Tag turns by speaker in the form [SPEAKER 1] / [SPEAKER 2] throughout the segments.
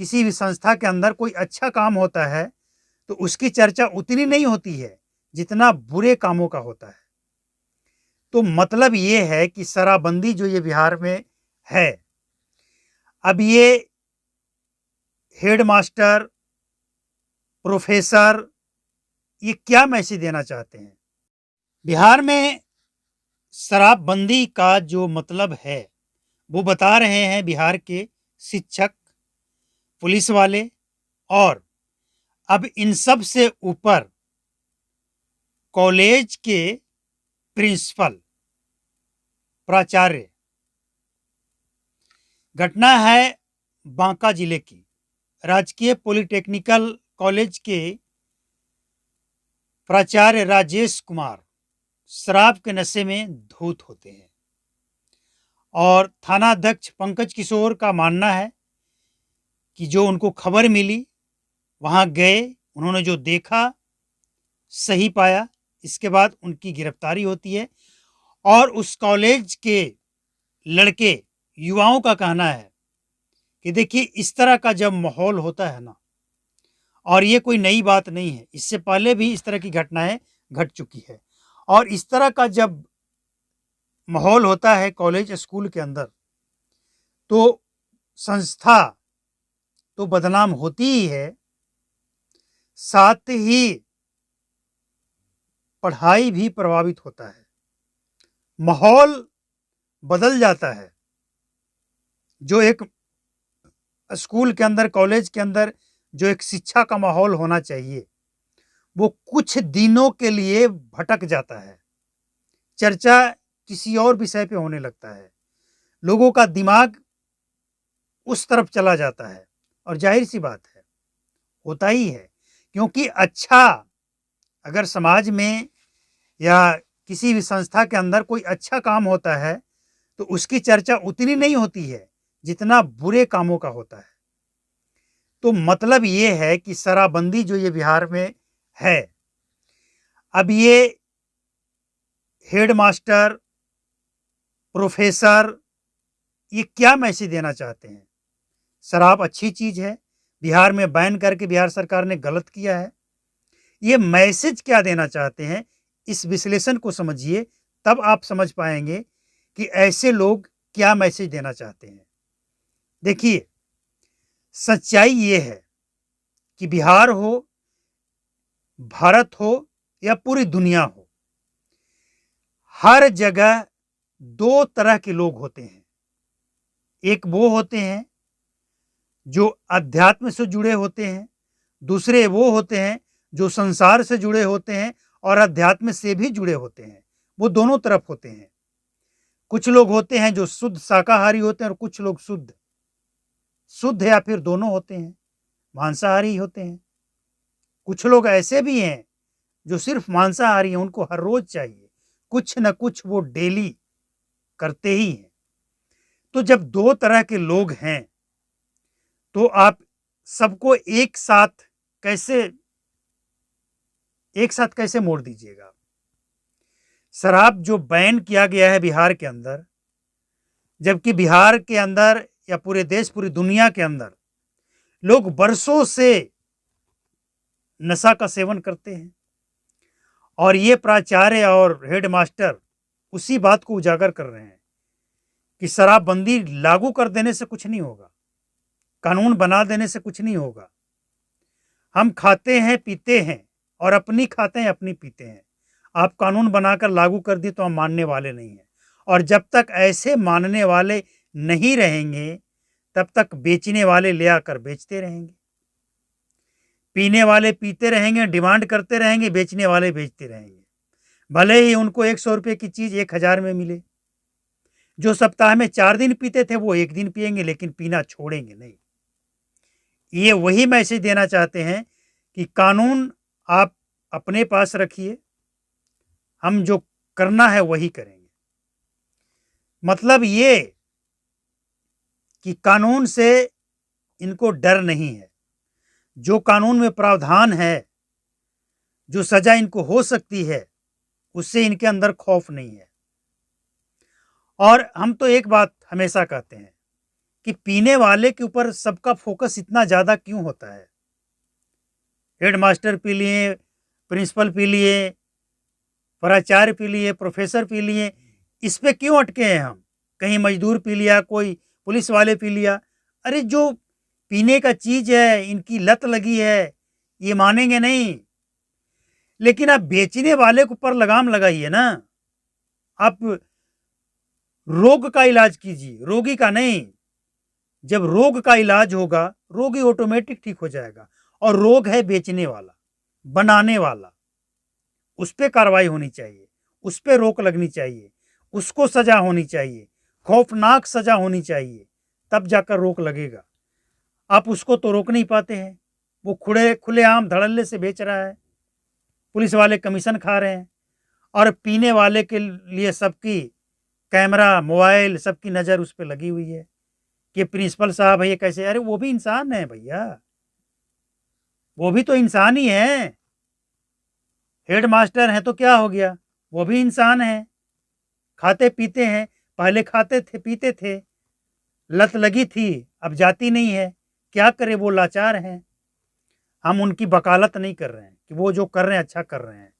[SPEAKER 1] किसी भी संस्था के अंदर कोई अच्छा काम होता है तो उसकी चर्चा उतनी नहीं होती है जितना बुरे कामों का होता है। तो मतलब ये है कि शराबबंदी जो ये बिहार में है, अब ये हेडमास्टर, प्रोफेसर, ये क्या मैसेज देना चाहते हैं? बिहार में शराबबंदी का जो मतलब है वो बता रहे हैं बिहार के शिक्षक, पुलिस वाले और अब इन सब से ऊपर कॉलेज के प्रिंसिपल, प्राचार्य। घटना है बांका जिले की। राजकीय पॉलिटेक्निकल कॉलेज के प्राचार्य राजेश कुमार शराब के नशे में धूत होते हैं और थानाध्यक्ष पंकज किशोर का मानना है कि जो उनको खबर मिली वहां गए, उन्होंने जो देखा सही पाया, इसके बाद उनकी गिरफ्तारी होती है। और उस कॉलेज के लड़के, युवाओं का कहना है कि देखिए इस तरह का जब माहौल होता है ना, और ये कोई नई बात नहीं है, इससे पहले भी इस तरह की घटनाएं घट चुकी है। और इस तरह का जब माहौल होता है कॉलेज स्कूल के अंदर तो संस्था तो बदनाम होती ही है, साथ ही पढ़ाई भी प्रभावित होता है, माहौल बदल जाता है। जो एक स्कूल के अंदर, कॉलेज के अंदर जो एक शिक्षा का माहौल होना चाहिए वो कुछ दिनों के लिए भटक जाता है, चर्चा किसी और विषय पे होने लगता है, लोगों का दिमाग उस तरफ चला जाता है। और जाहिर सी बात है, होता ही है, क्योंकि अच्छा अगर समाज में या किसी भी संस्था के अंदर कोई अच्छा काम होता है तो उसकी चर्चा उतनी नहीं होती है जितना बुरे कामों का होता है। तो मतलब ये है कि शराबबंदी जो ये बिहार में है, अब ये हेडमास्टर, प्रोफेसर, ये क्या मैसेज देना चाहते हैं? शराब अच्छी चीज है, बिहार में बैन करके बिहार सरकार ने गलत किया है। ये मैसेज क्या देना चाहते हैं, इस विश्लेषण को समझिए, तब आप समझ पाएंगे कि ऐसे लोग क्या मैसेज देना चाहते हैं। देखिए, सच्चाई ये है कि बिहार हो, भारत हो या पूरी दुनिया हो, हर जगह दो तरह के लोग होते हैं। एक वो होते हैं जो अध्यात्म से जुड़े होते हैं, दूसरे वो होते हैं जो संसार से जुड़े होते हैं और अध्यात्म से भी जुड़े होते हैं। वो दोनों तरफ होते हैं। कुछ लोग होते हैं जो शुद्ध शाकाहारी होते हैं और कुछ लोग शुद्ध या फिर दोनों होते हैं, मांसाहारी होते हैं। कुछ लोग ऐसे भी हैं जो सिर्फ मांसाहारी हैं, उनको हर रोज चाहिए, कुछ न कुछ वो डेली करते ही हैं। तो जब दो तरह के लोग हैं तो आप सबको एक साथ कैसे मोड़ दीजिएगा? शराब जो बैन किया गया है बिहार के अंदर, जबकि बिहार के अंदर या पूरे देश, पूरी दुनिया के अंदर लोग बरसों से नशा का सेवन करते हैं, और ये प्राचार्य और हेडमास्टर उसी बात को उजागर कर रहे हैं कि शराबबंदी लागू कर देने से कुछ नहीं होगा, कानून बना देने से कुछ नहीं होगा। हम खाते हैं, पीते हैं, और अपनी खाते हैं, अपनी पीते हैं। आप कानून बनाकर लागू कर दिए तो हम मानने वाले नहीं हैं, और जब तक ऐसे मानने वाले नहीं रहेंगे तब तक बेचने वाले ले आकर बेचते रहेंगे, पीने वाले पीते रहेंगे, डिमांड करते रहेंगे, बेचने वाले बेचते रहेंगे। भले ही उनको 100 रुपये की चीज 1000 में मिले। जो सप्ताह में 4 दिन पीते थे वो 1 दिन पिएंगे, लेकिन पीना छोड़ेंगे नहीं। ये वही मैसेज देना चाहते हैं कि कानून आप अपने पास रखिए, हम जो करना है वही करेंगे। मतलब ये कि कानून से इनको डर नहीं है। जो कानून में प्रावधान है, जो सजा इनको हो सकती है, उससे इनके अंदर खौफ नहीं है। और हम तो एक बात हमेशा कहते हैं कि पीने वाले के ऊपर सबका फोकस इतना ज़्यादा क्यों होता है। हेडमास्टर पी लिए, प्रिंसिपल पी लिए, प्राचार्य पी लिए, प्रोफेसर पी लिए, इस पे क्यों अटके हैं हम। कहीं मजदूर पी लिया, कोई पुलिस वाले पी लिया। अरे जो पीने का चीज़ है, इनकी लत लगी है, ये मानेंगे नहीं। लेकिन आप बेचने वाले के ऊपर लगाम लगाइए ना। आप रोग का इलाज कीजिए, रोगी का नहीं। जब रोग का इलाज होगा, रोगी ऑटोमेटिक ठीक हो जाएगा। और रोग है बेचने वाला, बनाने वाला, उस पर कार्रवाई होनी चाहिए, उस पर रोक लगनी चाहिए, उसको सजा होनी चाहिए, खौफनाक सजा होनी चाहिए, तब जाकर रोक लगेगा। आप उसको तो रोक नहीं पाते हैं, वो खुलेआम धड़ल्ले से बेच रहा है, पुलिस वाले कमीशन खा रहे हैं। और पीने वाले के लिए सबकी कैमरा, मोबाइल, सबकी नज़र उस पर लगी हुई है कि प्रिंसिपल साहब है ये कैसे। अरे वो भी इंसान है भैया, वो भी तो इंसान ही है। हेडमास्टर हैं तो क्या हो गया, वो भी इंसान है, खाते पीते हैं। पहले खाते थे, पीते थे, लत लगी थी, अब जाती नहीं है। क्या करे, वो लाचार हैं। हम उनकी वकालत नहीं कर रहे हैं कि वो जो कर रहे हैं अच्छा कर रहे हैं।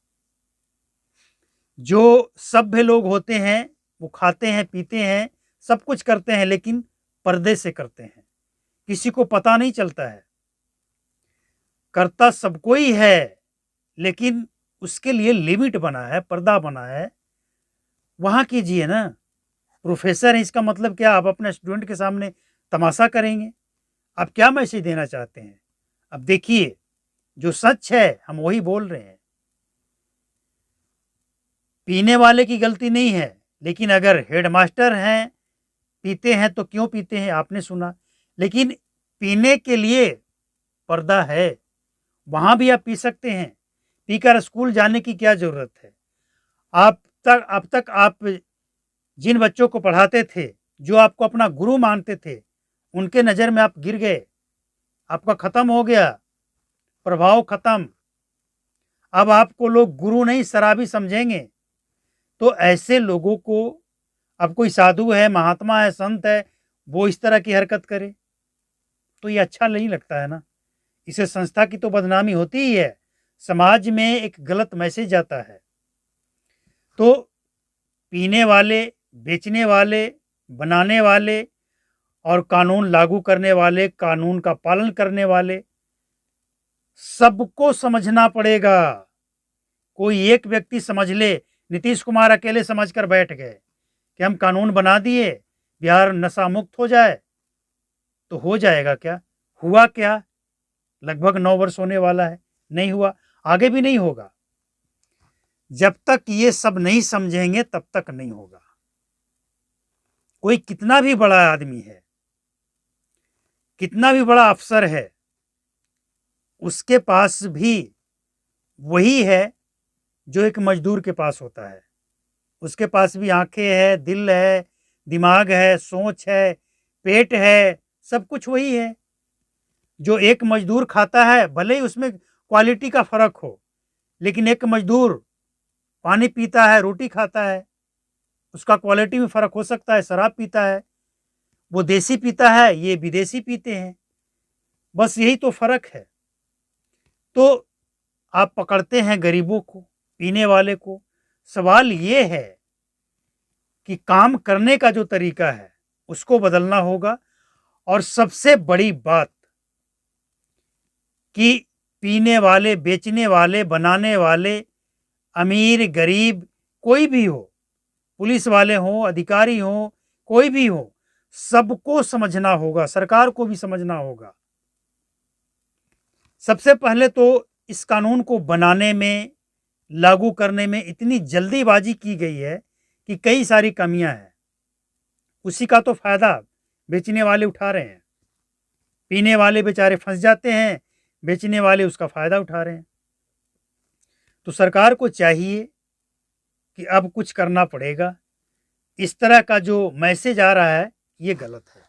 [SPEAKER 1] जो सभ्य लोग होते हैं वो खाते हैं, पीते हैं, सब कुछ करते हैं, लेकिन पर्दे से करते हैं, किसी को पता नहीं चलता है। करता सबको ही है, लेकिन उसके लिए लिमिट बना है, पर्दा बना है, वहाँ कीजिए ना। प्रोफेसर है, इसका मतलब क्या आप अपने स्टूडेंट के सामने तमाशा करेंगे। आप क्या मैसेज देना चाहते हैं। अब देखिए, जो सच है हम वही बोल रहे हैं। पीने वाले की गलती नहीं है, लेकिन अगर हेडमास्टर हैं, पीते हैं तो क्यों पीते हैं आपने सुना। लेकिन पीने के लिए पर्दा है, वहाँ भी आप पी सकते हैं। पीकर स्कूल जाने की क्या ज़रूरत है। अब तक आप जिन बच्चों को पढ़ाते थे, जो आपको अपना गुरु मानते थे, उनके नज़र में आप गिर गए, आपका ख़त्म हो गया, प्रभाव ख़त्म। अब आपको लोग गुरु नहीं शराबी समझेंगे। तो ऐसे लोगों को, अब कोई साधु है, महात्मा है, संत है, वो इस तरह की हरकत करे तो ये अच्छा नहीं लगता है ना। इससे संस्था की तो बदनामी होती ही है, समाज में एक गलत मैसेज जाता है। तो पीने वाले, बेचने वाले, बनाने वाले और कानून लागू करने वाले, कानून का पालन करने वाले, सबको समझना पड़ेगा। कोई एक व्यक्ति समझ ले, नीतीश कुमार अकेले समझकर बैठ गए कि हम कानून बना दिए, बिहार नशा मुक्त हो जाए, तो हो जाएगा क्या। हुआ क्या, लगभग 9 वर्ष होने वाला है, नहीं हुआ, आगे भी नहीं होगा। जब तक ये सब नहीं समझेंगे तब तक नहीं होगा। कोई कितना भी बड़ा आदमी है, कितना भी बड़ा अफसर है, उसके पास भी वही है जो एक मजदूर के पास होता है। उसके पास भी आंखें है, दिल है, दिमाग है, सोच है, पेट है, सब कुछ वही है। जो एक मजदूर खाता है, भले ही उसमें क्वालिटी का फर्क हो, लेकिन एक मजदूर पानी पीता है, रोटी खाता है, उसका क्वालिटी में फर्क हो सकता है। शराब पीता है, वो देसी पीता है, ये विदेशी पीते हैं, बस यही तो फर्क है। तो आप पकड़ते हैं गरीबों को, पीने वाले को। सवाल ये है कि काम करने का जो तरीका है उसको बदलना होगा। और सबसे बड़ी बात कि पीने वाले, बेचने वाले, बनाने वाले, अमीर गरीब कोई भी हो, पुलिस वाले हों, अधिकारी हों, कोई भी हो, सबको समझना होगा, सरकार को भी समझना होगा। सबसे पहले तो इस कानून को बनाने में, लागू करने में इतनी जल्दीबाजी की गई है कि कई सारी कमियां हैं। उसी का तो फायदा बेचने वाले उठा रहे हैं। पीने वाले बेचारे फंस जाते हैं, बेचने वाले उसका फायदा उठा रहे हैं। तो सरकार को चाहिए कि अब कुछ करना पड़ेगा। इस तरह का जो मैसेज आ रहा है ये गलत है।